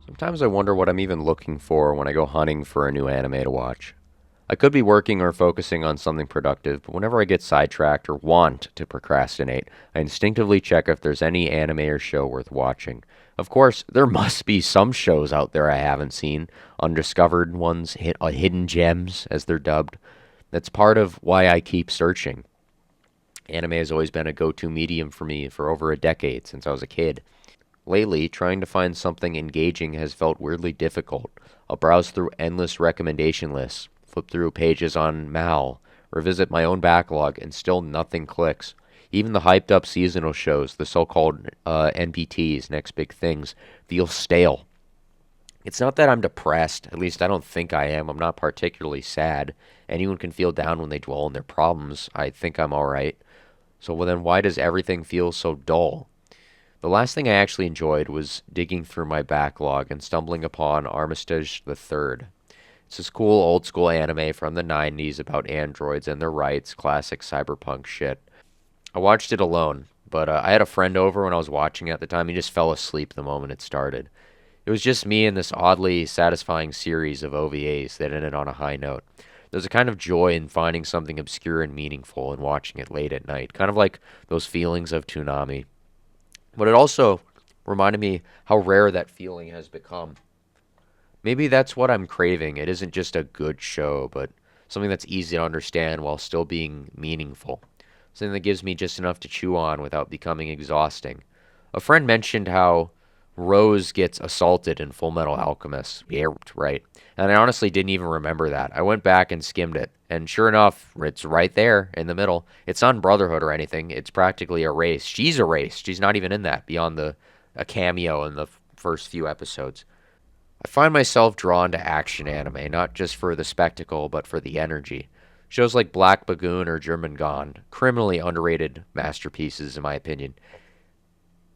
Sometimes I wonder what I'm even looking for when I go hunting for a new anime to watch. I could be working or focusing on something productive, but whenever I get sidetracked or want to procrastinate, I instinctively check if there's any anime or show worth watching. Of course, there must be some shows out there I haven't seen, undiscovered ones, hidden gems, as they're dubbed. That's part of why I keep searching. Anime has always been a go to medium for me for over a decade since I was a kid. Lately, trying to find something engaging has felt weirdly difficult. I'll browse through endless recommendation lists, flip through pages on Mal, revisit my own backlog, and still nothing clicks. Even the hyped up seasonal shows, the so called NBTs, next big things, feel stale. It's not that I'm depressed, at least I don't think I am. I'm not particularly sad. Anyone can feel down when they dwell on their problems. I think I'm alright. So, well, then why does everything feel so dull? The last thing I actually enjoyed was digging through my backlog and stumbling upon Armitage the Third. It's this cool old school anime from the 90s about androids and their rights, classic cyberpunk shit. I watched it alone, but I had a friend over when I was watching it at the time. He just fell asleep the moment it started. It was just me and this oddly satisfying series of OVAs that ended on a high note. There's a kind of joy in finding something obscure and meaningful and watching it late at night, kind of like those feelings of Toonami. But it also reminded me how rare that feeling has become. Maybe that's what I'm craving. It isn't just a good show, but something that's easy to understand while still being meaningful. Something that gives me just enough to chew on without becoming exhausting. A friend mentioned how Rose gets assaulted in Full Metal Alchemist. Yeah, right. And I honestly didn't even remember that. I went back and skimmed it, and sure enough, it's right there in the middle. It's not Brotherhood or anything. It's practically erased. She's erased. She's not even in that beyond the a cameo in the first few episodes. I find myself drawn to action anime, not just for the spectacle, but for the energy. Shows like Black Lagoon or German Gone, criminally underrated masterpieces in my opinion.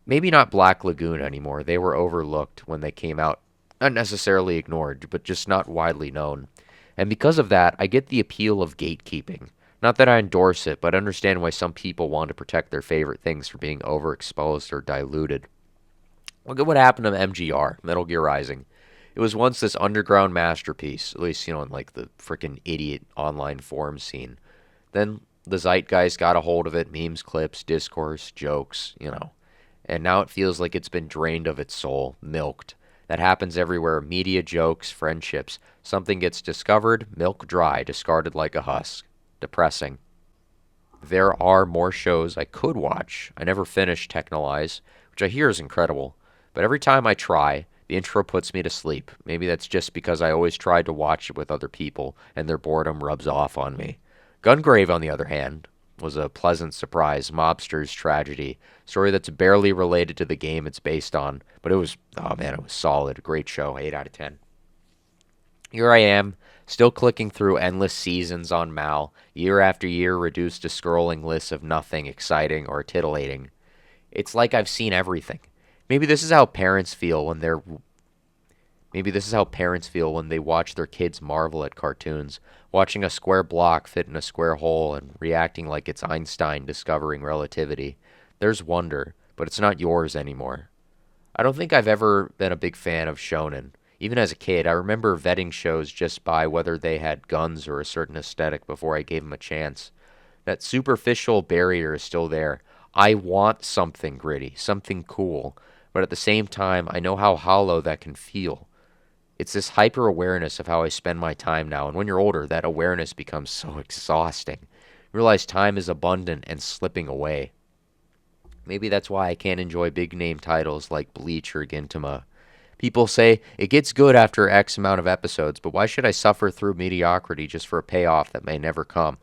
Maybe not Black Lagoon anymore. They were overlooked when they came out. Not necessarily ignored, but just not widely known. And because of that, I get the appeal of gatekeeping. Not that I endorse it, but understand why some people want to protect their favorite things from being overexposed or diluted. Look at what happened to MGR, Metal Gear Rising. It was once this underground masterpiece, at least, in like the freaking idiot online forum scene. Then the zeitgeist got a hold of it, memes, clips, discourse, jokes. And now it feels like it's been drained of its soul, milked. That happens everywhere. Media, jokes, friendships. Something gets discovered, milk dry, discarded like a husk. Depressing. There are more shows I could watch. I never finished Technolize, which I hear is incredible. But every time I try, the intro puts me to sleep. Maybe that's just because I always tried to watch it with other people, and their boredom rubs off on me. Gungrave, on the other hand, was a pleasant surprise. Mobster's tragedy. Story that's barely related to the game it's based on. But it was, oh man, it was solid. Great show. 8 out of 10. Here I am, still clicking through endless seasons on Mal, year after year reduced to scrolling lists of nothing exciting or titillating. It's like I've seen everything. Maybe this is how parents feel when they're Maybe this is how parents feel when they watch their kids marvel at cartoons, watching a square block fit in a square hole and reacting like it's Einstein discovering relativity. There's wonder, but it's not yours anymore. I don't think I've ever been a big fan of shonen. Even as a kid, I remember vetting shows just by whether they had guns or a certain aesthetic before I gave them a chance. That superficial barrier is still there. I want something gritty, something cool, but at the same time, I know how hollow that can feel. It's this hyper awareness of how I spend my time now, and when you're older, that awareness becomes so exhausting. You realize time is abundant and slipping away. Maybe that's why I can't enjoy big name titles like Bleach or Gintama. People say it gets good after X amount of episodes, but why should I suffer through mediocrity just for a payoff that may never come?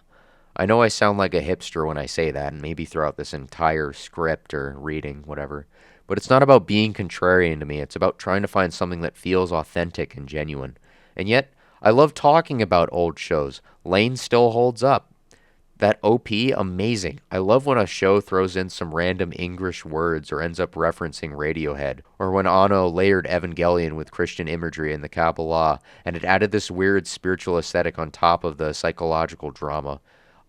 I know I sound like a hipster when I say that, and maybe throughout this entire script or reading, whatever. But it's not about being contrarian to me, it's about trying to find something that feels authentic and genuine. And yet, I love talking about old shows. Lane still holds up. That OP, amazing. I love when a show throws in some random English words or ends up referencing Radiohead, or when Ano layered Evangelion with Christian imagery and the Kabbalah, and it added this weird spiritual aesthetic on top of the psychological drama.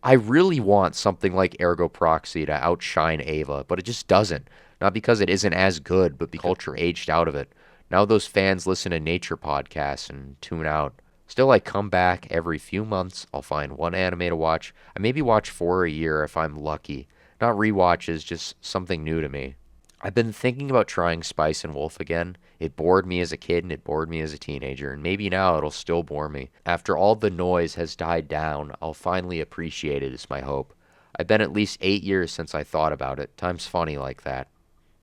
I really want something like Ergo Proxy to outshine Ava, but it just doesn't. Not because it isn't as good, but because culture aged out of it. Now those fans listen to nature podcasts and tune out. Still, I come back every few months. I'll find one anime to watch. I maybe watch four a year if I'm lucky. Not rewatches, just something new to me. I've been thinking about trying Spice and Wolf again. It bored me as a kid and it bored me as a teenager, and maybe now it'll still bore me. After all the noise has died down, I'll finally appreciate it, is my hope. I've been at least 8 years since I thought about it. Time's funny like that.